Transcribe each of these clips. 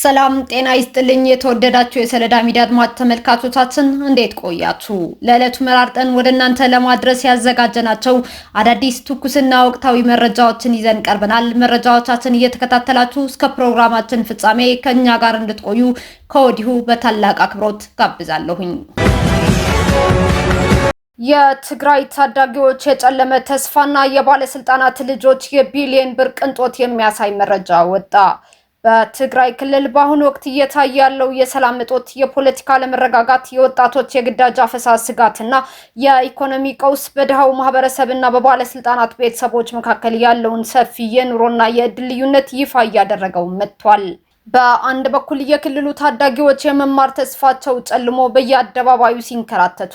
ሰላም ጤና ይስጥልኝ። የተወደዳችሁ የሰለዳ ሚዲያ አድማጭ ተመልካቾቻችን እንዴት ቆያችሁ? ለዕለቱ መራርጠን ወደ እናንተ ለማድረስ ያዘጋጀናቸው አዳዲስ ትኩስና ወቅታዊ መረጃዎችን ይዘን ቀርበናል። መረጃዎቻችን እየተከታተላችሁ እስከ ፕሮግራማችን ፍጻሜ ከኛ ጋር እንድትቆዩ ከወዲሁ በታላቅ አክብሮት ጋብዛለሁኝ። የትግራይ ታዳጊዎች የጨለመ ተስፋና የባለስልጣናት ልጆች የቢሊየን ብር ቅንጦት የሚያሳይ መረጃ ወጣ። በትግራይ ክልል በአሁኑ ወቅት እየታየ ያለው የሰላም እጦት፣ የፖለቲካ አለመረጋጋት፣ የወጣቶች የግዳጅ አፈሳ ስጋትና የኢኮኖሚ ቀውስ በድሃው ማህበረሰብና በባለስልጣናት ቤተሰቦች መካከል ያለውን ሰፊ የኑሮና የዕድል ልዩነት ይፋ እያደረገው መጥቷል። በአንድ በኩል የክልሉ ታዳጊዎች የመማር ተስፋቸው ጨልሞ በየአደባባዩ ሲንከራተቱ፣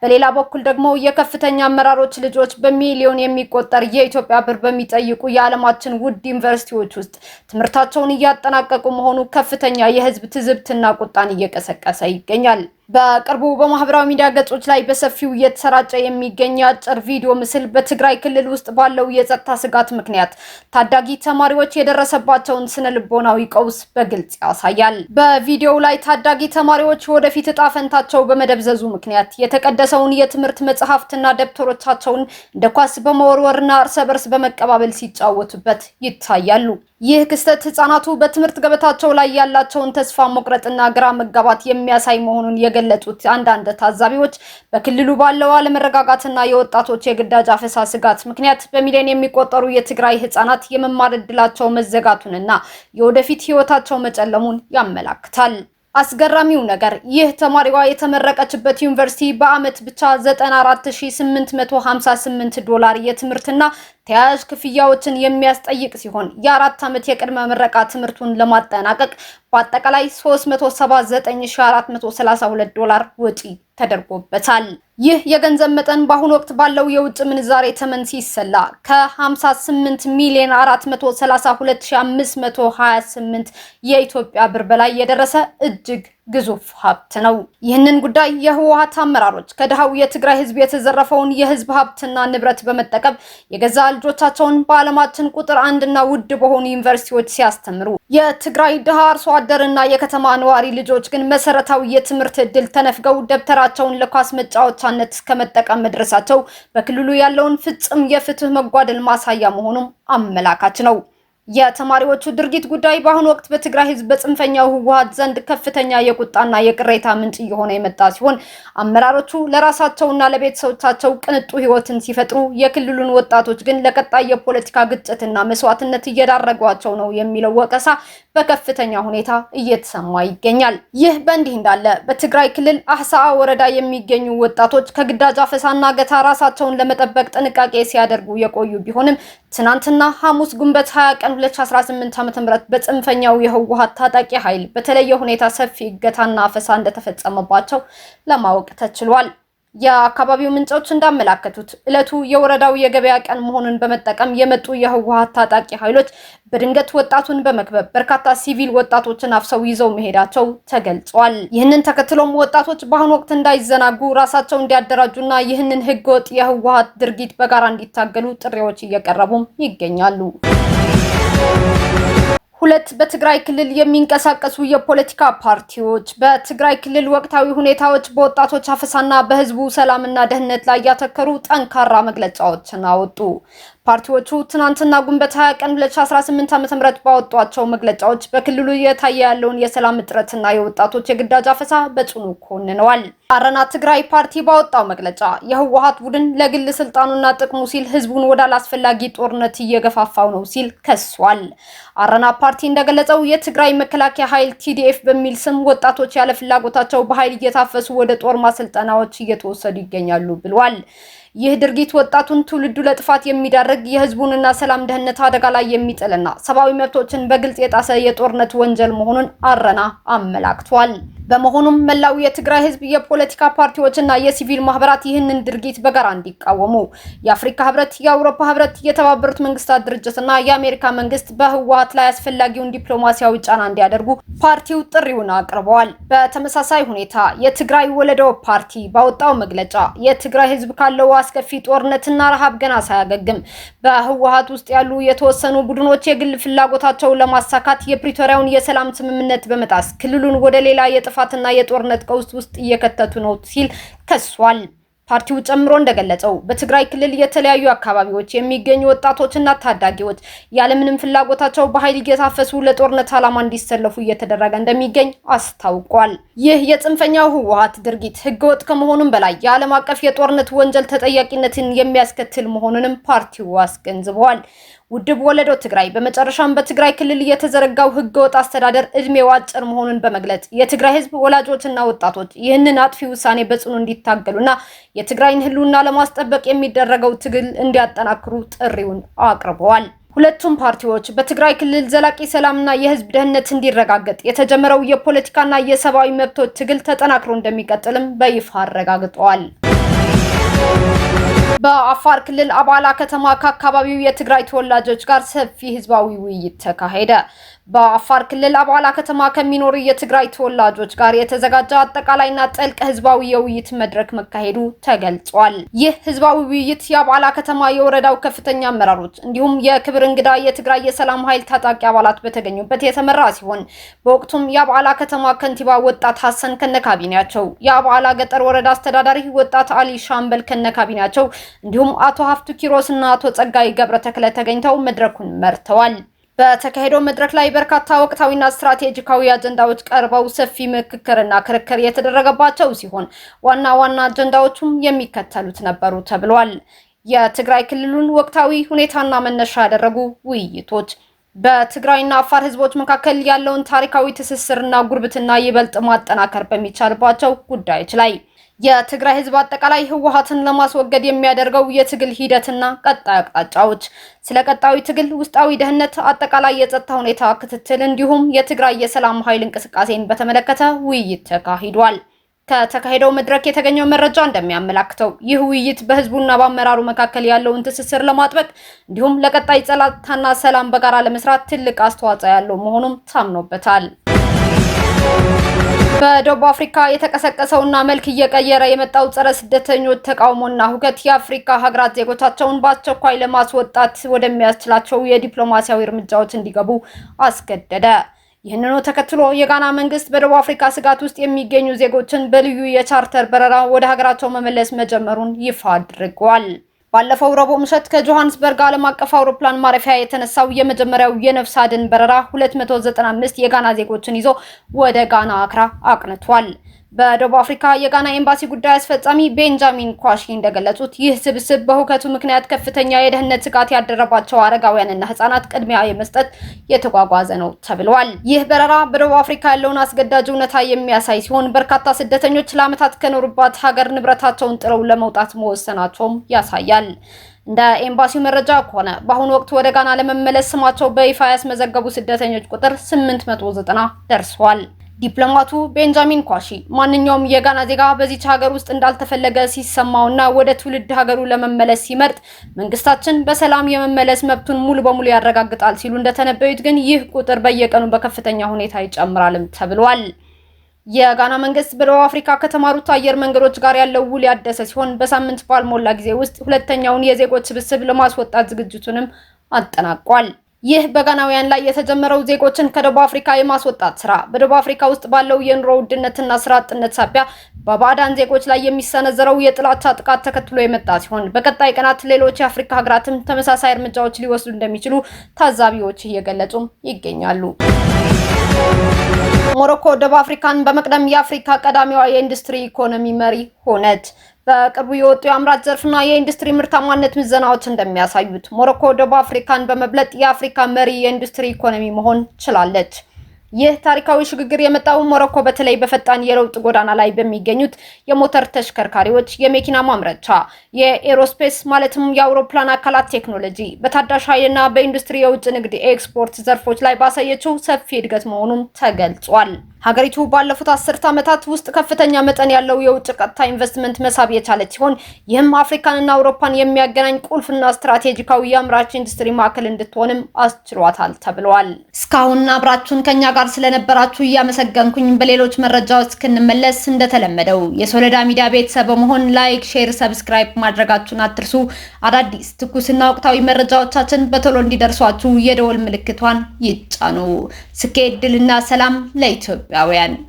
በሌላ በኩል ደግሞ የከፍተኛ አመራሮች ልጆች በሚሊዮን የሚቆጠር የኢትዮጵያ ብር በሚጠይቁ የዓለማችን ውድ ዩኒቨርሲቲዎች ውስጥ ትምህርታቸውን እያጠናቀቁ መሆኑ ከፍተኛ የህዝብ ትዝብትና ቁጣን እየቀሰቀሰ ይገኛል። በቅርቡ በማህበራዊ ሚዲያ ገጾች ላይ በሰፊው እየተሰራጨ የሚገኝ አጭር ቪዲዮ ምስል በትግራይ ክልል ውስጥ ባለው የጸጥታ ስጋት ምክንያት ታዳጊ ተማሪዎች የደረሰባቸውን ስነልቦናዊ ቀውስ በግልጽ ያሳያል። በቪዲዮው ላይ ታዳጊ ተማሪዎች ወደፊት እጣ ፈንታቸው በመደብዘዙ ምክንያት የተቀደሰውን የትምህርት መጽሐፍትና ደብተሮቻቸውን እንደ ኳስ በመወርወርና እርስ በርስ በመቀባበል ሲጫወቱበት ይታያሉ። ይህ ክስተት ህጻናቱ በትምህርት ገበታቸው ላይ ያላቸውን ተስፋ መቁረጥና ግራ መጋባት የሚያሳይ መሆኑን የገለጹት አንዳንድ ታዛቢዎች በክልሉ ባለው አለመረጋጋትና የወጣቶች የግዳጅ አፈሳ ስጋት ምክንያት በሚሊዮን የሚቆጠሩ የትግራይ ህጻናት የመማር እድላቸው መዘጋቱንና የወደፊት ህይወታቸው መጨለሙን ያመላክታል። አስገራሚው ነገር ይህ ተማሪዋ የተመረቀችበት ዩኒቨርሲቲ በአመት ብቻ 94858 ዶላር የትምህርትና ተያያዥ ክፍያዎችን የሚያስጠይቅ ሲሆን የ4 ዓመት የቅድመ ምረቃ ትምህርቱን ለማጠናቀቅ በአጠቃላይ 379432 ዶላር ወጪ ተደርጎበታል። ይህ የገንዘብ መጠን በአሁኑ ወቅት ባለው የውጭ ምንዛሬ ተመን ሲሰላ ከ58 ሚሊዮን 432528 የኢትዮጵያ ብር በላይ የደረሰ እጅግ ግዙፍ ሀብት ነው። ይህንን ጉዳይ የህወሓት አመራሮች ከድሃው የትግራይ ህዝብ የተዘረፈውን የህዝብ ሀብትና ንብረት በመጠቀም የገዛ ልጆቻቸውን በዓለማችን ቁጥር 1 እና ውድ በሆኑ ዩኒቨርሲቲዎች ሲያስተምሩ፣ የትግራይ ድሃ አርሶ አደርና የከተማ ነዋሪ ልጆች ግን መሰረታዊ የትምህርት እድል ተነፍገው ደብተራቸውን ለኳስ መጫወቻነት ከመጠቀም መድረሳቸው በክልሉ ያለውን ፍጹም የፍትህ መጓደል ማሳያ መሆኑም አመላካች ነው። የተማሪዎቹ ድርጊት ጉዳይ በአሁኑ ወቅት በትግራይ ህዝብ በጽንፈኛው ህወሓት ዘንድ ከፍተኛ የቁጣና የቅሬታ ምንጭ እየሆነ የመጣ ሲሆን አመራሮቹ ለራሳቸውና ለቤተሰቦቻቸው ቅንጡ ህይወትን ሲፈጥሩ የክልሉን ወጣቶች ግን ለቀጣይ የፖለቲካ ግጭትና መስዋዕትነት እየዳረጓቸው ነው የሚለው ወቀሳ በከፍተኛ ሁኔታ እየተሰማ ይገኛል። ይህ በእንዲህ እንዳለ በትግራይ ክልል አህሳአ ወረዳ የሚገኙ ወጣቶች ከግዳጅ አፈሳና ገታ ራሳቸውን ለመጠበቅ ጥንቃቄ ሲያደርጉ የቆዩ ቢሆንም ትናንትና ሐሙስ ግንቦት 20 ቀን 2018 ዓ.ም በጽንፈኛው የህወሓት ታጣቂ ኃይል በተለየ ሁኔታ ሰፊ እገታና አፈሳ እንደተፈጸመባቸው ለማወቅ ተችሏል። የአካባቢው ምንጮች እንዳመላከቱት ዕለቱ የወረዳው የገበያ ቀን መሆኑን በመጠቀም የመጡ የህወሓት ታጣቂ ኃይሎች በድንገት ወጣቱን በመክበብ በርካታ ሲቪል ወጣቶችን አፍሰው ይዘው መሄዳቸው ተገልጿል። ይህንን ተከትሎም ወጣቶች በአሁኑ ወቅት እንዳይዘናጉ ራሳቸው እንዲያደራጁና ይህንን ህገወጥ የህወሓት ድርጊት በጋራ እንዲታገሉ ጥሪዎች እየቀረቡም ይገኛሉ። ሁለት በትግራይ ክልል የሚንቀሳቀሱ የፖለቲካ ፓርቲዎች በትግራይ ክልል ወቅታዊ ሁኔታዎች፣ በወጣቶች አፈሳና በህዝቡ ሰላምና ደህንነት ላይ ያተኮሩ ጠንካራ መግለጫዎችን አወጡ። ፓርቲዎቹ ትናንትና ግንቦት 20 ቀን 2018 ዓ.ም ባወጧቸው መግለጫዎች በክልሉ እየታየ ያለውን የሰላም እጥረትና የወጣቶች የግዳጅ አፈሳ በጽኑ ኮንነዋል። አረና ትግራይ ፓርቲ ባወጣው መግለጫ የህወሓት ቡድን ለግል ስልጣኑና ጥቅሙ ሲል ህዝቡን ወደ አላስፈላጊ ጦርነት እየገፋፋው ነው ሲል ከሷል። አረና ፓርቲ እንደገለጸው የትግራይ መከላከያ ኃይል TDF በሚል ስም ወጣቶች ያለ ፍላጎታቸው በኃይል እየታፈሱ ወደ ጦር ማሰልጠናዎች እየተወሰዱ ይገኛሉ ብሏል። ይህ ድርጊት ወጣቱን ትውልዱ ለጥፋት የሚዳርግ የህዝቡንና ሰላም ደህንነት አደጋ ላይ የሚጥልና ሰብአዊ መብቶችን በግልጽ የጣሰ የጦርነት ወንጀል መሆኑን አረና አመላክቷል። በመሆኑም መላው የትግራይ ህዝብ የፖለቲካ ፓርቲዎችና የሲቪል ማህበራት ይህንን ድርጊት በጋራ እንዲቃወሙ የአፍሪካ ህብረት፣ የአውሮፓ ህብረት፣ የተባበሩት መንግስታት ድርጅትና የአሜሪካ መንግስት በህወሓት ላይ አስፈላጊውን ዲፕሎማሲያዊ ጫና እንዲያደርጉ ፓርቲው ጥሪውን አቅርበዋል። በተመሳሳይ ሁኔታ የትግራይ ወለዶ ፓርቲ ባወጣው መግለጫ የትግራይ ህዝብ ካለው አስከፊ ጦርነትና ረሃብ ገና ሳያገግም በህወሓት ውስጥ ያሉ የተወሰኑ ቡድኖች የግል ፍላጎታቸውን ለማሳካት የፕሪቶሪያውን የሰላም ስምምነት በመጣስ ክልሉን ወደ ሌላ የጥፋትና የጦርነት ቀውስ ውስጥ እየከተቱ ነው ሲል ከሷል። ፓርቲው ጨምሮ እንደገለጸው በትግራይ ክልል የተለያዩ አካባቢዎች የሚገኙ ወጣቶችና ታዳጊዎች ያለምንም ፍላጎታቸው በኃይል እየታፈሱ ለጦርነት ዓላማ እንዲሰለፉ እየተደረገ እንደሚገኝ አስታውቋል። ይህ የጽንፈኛው ህወሓት ድርጊት ህገወጥ ከመሆኑም በላይ የዓለም አቀፍ የጦርነት ወንጀል ተጠያቂነትን የሚያስከትል መሆኑንም ፓርቲው አስገንዝበዋል። ውድብ ወለዶ ትግራይ በመጨረሻም በትግራይ ክልል የተዘረጋው ህገወጥ አስተዳደር እድሜው አጭር መሆኑን በመግለጽ የትግራይ ህዝብ ወላጆችና ወጣቶች ይህንን አጥፊ ውሳኔ በጽኑ እንዲታገሉና የትግራይን ህልውና ለማስጠበቅ የሚደረገው ትግል እንዲያጠናክሩ ጥሪውን አቅርበዋል። ሁለቱም ፓርቲዎች በትግራይ ክልል ዘላቂ ሰላምና የህዝብ ደህንነት እንዲረጋገጥ የተጀመረው የፖለቲካና የሰብአዊ መብቶች ትግል ተጠናክሮ እንደሚቀጥልም በይፋ አረጋግጠዋል። በአፋር ክልል አባላ ከተማ ከአካባቢው የትግራይ ተወላጆች ጋር ሰፊ ህዝባዊ ውይይት ተካሄደ። በአፋር ክልል አባላ ከተማ ከሚኖሩ የትግራይ ተወላጆች ጋር የተዘጋጀ አጠቃላይና ጥልቅ ህዝባዊ የውይይት መድረክ መካሄዱ ተገልጿል። ይህ ህዝባዊ ውይይት የአባላ ከተማ የወረዳው ከፍተኛ አመራሮች እንዲሁም የክብር እንግዳ የትግራይ የሰላም ኃይል ታጣቂ አባላት በተገኙበት የተመራ ሲሆን በወቅቱም የአባላ ከተማ ከንቲባ ወጣት ሐሰን ከነካቢናቸው፣ የአባላ ገጠር ወረዳ አስተዳዳሪ ወጣት አሊ ሻምበል ከነካቢናቸው እንዲሁም አቶ ሀፍቱ ኪሮስና አቶ ጸጋይ ገብረተክለ ተገኝተው መድረኩን መርተዋል። በተካሄደው መድረክ ላይ በርካታ ወቅታዊና ስትራቴጂካዊ አጀንዳዎች ቀርበው ሰፊ ምክክርና ክርክር የተደረገባቸው ሲሆን ዋና ዋና አጀንዳዎቹም የሚከተሉት ነበሩ ተብሏል። የትግራይ ክልሉን ወቅታዊ ሁኔታና መነሻ ያደረጉ ውይይቶች፣ በትግራይና አፋር ህዝቦች መካከል ያለውን ታሪካዊ ትስስርና ጉርብትና ይበልጥ ማጠናከር በሚቻልባቸው ጉዳዮች ላይ፣ የትግራይ ህዝብ አጠቃላይ ህወሓትን ለማስወገድ የሚያደርገው የትግል ሂደትና ቀጣይ አቅጣጫዎች፣ ስለ ቀጣዩ ትግል ውስጣዊ ደህንነት፣ አጠቃላይ የጸጥታ ሁኔታ ክትትል እንዲሁም የትግራይ የሰላም ኃይል እንቅስቃሴን በተመለከተ ውይይት ተካሂዷል። ከተካሄደው መድረክ የተገኘው መረጃ እንደሚያመላክተው ይህ ውይይት በህዝቡና በአመራሩ መካከል ያለውን ትስስር ለማጥበቅ እንዲሁም ለቀጣይ ጸጥታና ሰላም በጋራ ለመስራት ትልቅ አስተዋጽኦ ያለው መሆኑም ታምኖበታል። በደቡብ አፍሪካ የተቀሰቀሰውና መልክ እየቀየረ የመጣው ጸረ ስደተኞች ተቃውሞና ሁከት የአፍሪካ ሀገራት ዜጎቻቸውን በአስቸኳይ ለማስወጣት ወደሚያስችላቸው የዲፕሎማሲያዊ እርምጃዎች እንዲገቡ አስገደደ። ይህንኑ ተከትሎ የጋና መንግስት በደቡብ አፍሪካ ስጋት ውስጥ የሚገኙ ዜጎችን በልዩ የቻርተር በረራ ወደ ሀገራቸው መመለስ መጀመሩን ይፋ አድርጓል። ባለፈው ረቡዕ ምሽት ከጆሃንስበርግ ዓለም አቀፍ አውሮፕላን ማረፊያ የተነሳው የመጀመሪያው የነፍስ አድን በረራ 295 የጋና ዜጎችን ይዞ ወደ ጋና አክራ አቅንቷል። በደቡብ አፍሪካ የጋና ኤምባሲ ጉዳይ አስፈጻሚ ቤንጃሚን ኳሺ እንደገለጹት ይህ ስብስብ በሁከቱ ምክንያት ከፍተኛ የደህንነት ስጋት ያደረባቸው አረጋውያንና ህጻናት ቅድሚያ የመስጠት የተጓጓዘ ነው ተብሏል። ይህ በረራ በደቡብ አፍሪካ ያለውን አስገዳጅ እውነታ የሚያሳይ ሲሆን በርካታ ስደተኞች ለዓመታት ከኖሩባት ሀገር ንብረታቸውን ጥለው ለመውጣት መወሰናቸውም ያሳያል። እንደ ኤምባሲው መረጃ ከሆነ በአሁኑ ወቅት ወደ ጋና ለመመለስ ስማቸው በይፋ ያስመዘገቡ ስደተኞች ቁጥር 890 ደርሷል። ዲፕሎማቱ ቤንጃሚን ኳሺ ማንኛውም የጋና ዜጋ በዚች ሀገር ውስጥ እንዳልተፈለገ ሲሰማውና ወደ ትውልድ ሀገሩ ለመመለስ ሲመርጥ መንግስታችን በሰላም የመመለስ መብቱን ሙሉ በሙሉ ያረጋግጣል ሲሉ እንደተነበዩት ግን ይህ ቁጥር በየቀኑ በከፍተኛ ሁኔታ ይጨምራልም ተብሏል። የጋና መንግስት በደቡብ አፍሪካ ከተማሩት አየር መንገዶች ጋር ያለው ውል ያደሰ ሲሆን በሳምንት ባልሞላ ጊዜ ውስጥ ሁለተኛውን የዜጎች ስብስብ ለማስወጣት ዝግጅቱንም አጠናቋል። ይህ በጋናውያን ላይ የተጀመረው ዜጎችን ከደቡብ አፍሪካ የማስወጣት ስራ በደቡብ አፍሪካ ውስጥ ባለው የኑሮ ውድነትና ስራ አጥነት ሳቢያ በባዕዳን ዜጎች ላይ የሚሰነዘረው የጥላቻ ጥቃት ተከትሎ የመጣ ሲሆን በቀጣይ ቀናት ሌሎች የአፍሪካ ሀገራትም ተመሳሳይ እርምጃዎች ሊወስዱ እንደሚችሉ ታዛቢዎች እየገለጹ ይገኛሉ። ሞሮኮ ደቡብ አፍሪካን በመቅደም የአፍሪካ ቀዳሚዋ የኢንዱስትሪ ኢኮኖሚ መሪ ሆነች። በቅርቡ የወጡ የአምራች ዘርፍና የኢንዱስትሪ ምርታማነት ምዘናዎች እንደሚያሳዩት ሞሮኮ ደቡብ አፍሪካን በመብለጥ የአፍሪካ መሪ የኢንዱስትሪ ኢኮኖሚ መሆን ችላለች። ይህ ታሪካዊ ሽግግር የመጣው ሞሮኮ በተለይ በፈጣን የለውጥ ጎዳና ላይ በሚገኙት የሞተር ተሽከርካሪዎች፣ የመኪና ማምረቻ፣ የኤሮስፔስ ማለትም የአውሮፕላን አካላት ቴክኖሎጂ፣ በታዳሽ ኃይልና በኢንዱስትሪ የውጭ ንግድ ኤክስፖርት ዘርፎች ላይ ባሳየችው ሰፊ እድገት መሆኑን ተገልጿል። ሀገሪቱ ባለፉት 10 ዓመታት ውስጥ ከፍተኛ መጠን ያለው የውጭ ቀጥታ ኢንቨስትመንት መሳብ የቻለች ሲሆን ይህም አፍሪካንና አውሮፓን የሚያገናኝ ቁልፍና ስትራቴጂካዊ የአምራች ኢንዱስትሪ ማዕከል እንድትሆንም አስችሏታል ተብሏል። እስካሁን አብራችሁን ከኛ ጋር ስለነበራችሁ እያመሰገንኩኝ በሌሎች መረጃዎች እስክንመለስ እንደተለመደው የሶሎዳ ሚዲያ ቤተሰብ በመሆን ላይክ፣ ሼር፣ ሰብስክራይብ ማድረጋችሁን አትርሱ። አዳዲስ ትኩስና ወቅታዊ መረጃዎቻችን በቶሎ እንዲደርሷችሁ የደወል ምልክቷን ይጫኑ። ስኬት፣ ድልና ሰላም ለኢትዮጵያ።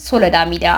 ሶሎዳ ሚዲያ